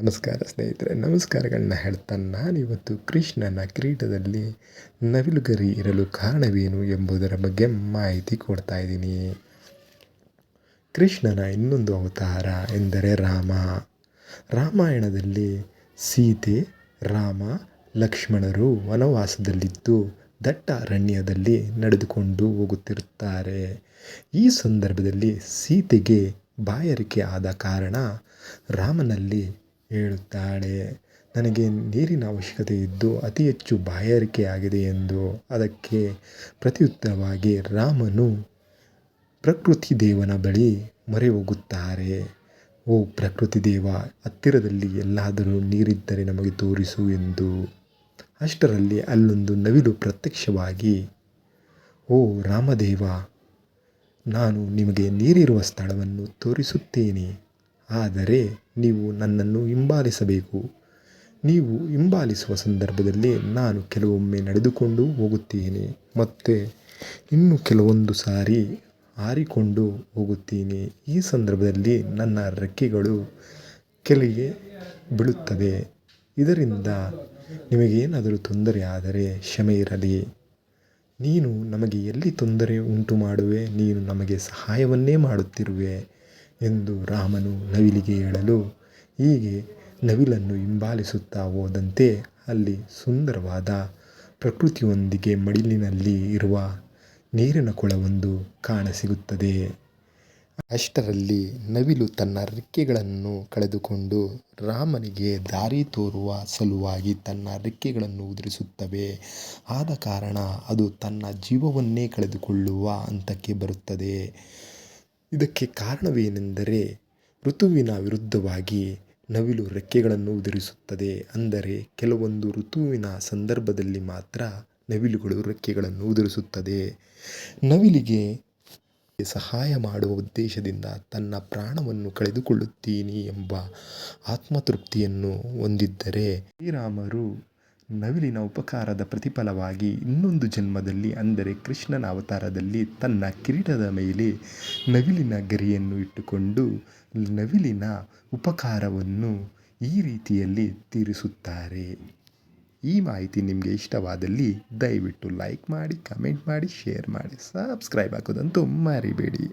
ನಮಸ್ಕಾರ ಸ್ನೇಹಿತರೆ, ನಮಸ್ಕಾರಗಳನ್ನ ಹೇಳ್ತಾ ನಾನಿವತ್ತು ಕೃಷ್ಣನ ಕಿರೀಟದಲ್ಲಿ ನವಿಲುಗರಿ ಇರಲು ಕಾರಣವೇನು ಎಂಬುದರ ಬಗ್ಗೆ ಮಾಹಿತಿ ಕೊಡ್ತಾ ಇದ್ದೀನಿ. ಕೃಷ್ಣನ ಇನ್ನೊಂದು ಅವತಾರ ಎಂದರೆ ರಾಮ. ರಾಮಾಯಣದಲ್ಲಿ ಸೀತೆ, ರಾಮ, ಲಕ್ಷ್ಮಣರು ವನವಾಸದಲ್ಲಿದ್ದು ದಟ್ಟ ಅರಣ್ಯದಲ್ಲಿ ನಡೆದುಕೊಂಡು ಹೋಗುತ್ತಿರುತ್ತಾರೆ. ಈ ಸಂದರ್ಭದಲ್ಲಿ ಸೀತೆಗೆ ಬಾಯಾರಿಕೆ ಆದ ಕಾರಣ ರಾಮನಲ್ಲಿ ಹೇಳುತ್ತಾಳೆ, ನನಗೆ ನೀರಿನ ಅವಶ್ಯಕತೆ ಇದ್ದು ಅತಿ ಹೆಚ್ಚು ಬಾಯಾರಿಕೆಯಾಗಿದೆ ಎಂದು. ಅದಕ್ಕೆ ಪ್ರತ್ಯುತ್ತರವಾಗಿ ರಾಮನು ಪ್ರಕೃತಿ ದೇವನ ಬಳಿ ಮೊರೆ ಹೋಗುತ್ತಾರೆ. ಓ ಪ್ರಕೃತಿ ದೇವ, ಹತ್ತಿರದಲ್ಲಿ ಎಲ್ಲಾದರೂ ನೀರಿದ್ದರೆ ನಮಗೆ ತೋರಿಸು ಎಂದು. ಅಷ್ಟರಲ್ಲಿ ಅಲ್ಲೊಂದು ನವಿಲು ಪ್ರತ್ಯಕ್ಷವಾಗಿ, ಓ ರಾಮದೇವ, ನಾನು ನಿಮಗೆ ನೀರಿರುವ ಸ್ಥಳವನ್ನು ತೋರಿಸುತ್ತೇನೆ, ಆದರೆ ನೀವು ನನ್ನನ್ನು ಹಿಂಬಾಲಿಸಬೇಕು. ನೀವು ಹಿಂಬಾಲಿಸುವ ಸಂದರ್ಭದಲ್ಲಿ ನಾನು ಕೆಲವೊಮ್ಮೆ ನಡೆದುಕೊಂಡು ಹೋಗುತ್ತೇನೆ ಮತ್ತು ಇನ್ನು ಕೆಲವೊಂದು ಸಾರಿ ಹಾರಿಕೊಂಡು ಹೋಗುತ್ತೀನಿ. ಈ ಸಂದರ್ಭದಲ್ಲಿ ನನ್ನ ರೆಕ್ಕೆಗಳು ಕೆಳಗೆ ಬೀಳುತ್ತವೆ. ಇದರಿಂದ ನಿಮಗೇನಾದರೂ ತೊಂದರೆ ಆದರೆ ಕ್ಷಮೆ ಇರಲಿ. ನೀನು ನಮಗೆ ಎಲ್ಲಿ ತೊಂದರೆ ಉಂಟು ಮಾಡುವೆ, ನೀನು ನಮಗೆ ಸಹಾಯವನ್ನೇ ಮಾಡುತ್ತಿರುವೆ ಎಂದು ರಾಮನು ನವಿಲಿಗೆ ಹೇಳಲು, ಹೀಗೆ ನವಿಲನ್ನು ಹಿಂಬಾಲಿಸುತ್ತಾ ಹೋದಂತೆ ಅಲ್ಲಿ ಸುಂದರವಾದ ಪ್ರಕೃತಿಯೊಂದಿಗೆ ಮಡಿಲಿನಲ್ಲಿ ಇರುವ ನೀರಿನ ಕೊಳವೊಂದು ಕಾಣಸಿಗುತ್ತದೆ. ಅಷ್ಟರಲ್ಲಿ ನವಿಲು ತನ್ನ ರೆಕ್ಕೆಗಳನ್ನು ಕಳೆದುಕೊಂಡು ರಾಮನಿಗೆ ದಾರಿ ತೋರುವ ಸಲುವಾಗಿ ತನ್ನ ರೆಕ್ಕೆಗಳನ್ನು ಉದುರಿಸುತ್ತವೆ. ಆದ ಕಾರಣ ಅದು ತನ್ನ ಜೀವವನ್ನೇ ಕಳೆದುಕೊಳ್ಳುವ ಹಂತಕ್ಕೆ ಬರುತ್ತದೆ. ಇದಕ್ಕೆ ಕಾರಣವೇನೆಂದರೆ, ಋತುವಿನ ವಿರುದ್ಧವಾಗಿ ನವಿಲು ರೆಕ್ಕೆಗಳನ್ನು ಉದುರಿಸುತ್ತದೆ. ಅಂದರೆ ಕೆಲವೊಂದು ಋತುವಿನ ಸಂದರ್ಭದಲ್ಲಿ ಮಾತ್ರ ನವಿಲುಗಳು ರೆಕ್ಕೆಗಳನ್ನು ಉದುರಿಸುತ್ತದೆ. ನವಿಲಿಗೆ ಸಹಾಯ ಮಾಡುವ ಉದ್ದೇಶದಿಂದ ತನ್ನ ಪ್ರಾಣವನ್ನು ಕಳೆದುಕೊಳ್ಳುತ್ತೀನಿ ಎಂಬ ಆತ್ಮತೃಪ್ತಿಯನ್ನು ಹೊಂದಿದ್ದರೆ, ಶ್ರೀರಾಮರು ನವಿಲಿನ ಉಪಕಾರದ ಪ್ರತಿಫಲವಾಗಿ ಇನ್ನೊಂದು ಜನ್ಮದಲ್ಲಿ ಅಂದರೆ ಕೃಷ್ಣನ ಅವತಾರದಲ್ಲಿ ತನ್ನ ಕಿರೀಟದ ಮೇಲೆ ನವಿಲಿನ ಗರಿಯನ್ನು ಇಟ್ಟುಕೊಂಡು ನವಿಲಿನ ಉಪಕಾರವನ್ನು ಈ ರೀತಿಯಲ್ಲಿ ತೀರಿಸುತ್ತಾರೆ. ಈ ಮಾಹಿತಿ ನಿಮಗೆ ಇಷ್ಟವಾದಲ್ಲಿ ದಯವಿಟ್ಟು ಲೈಕ್ ಮಾಡಿ, ಕಮೆಂಟ್ ಮಾಡಿ, ಶೇರ್ ಮಾಡಿ, ಸಬ್ಸ್ಕ್ರೈಬ್ ಆಗೋದಂತೂ ಮರಿಬೇಡಿ.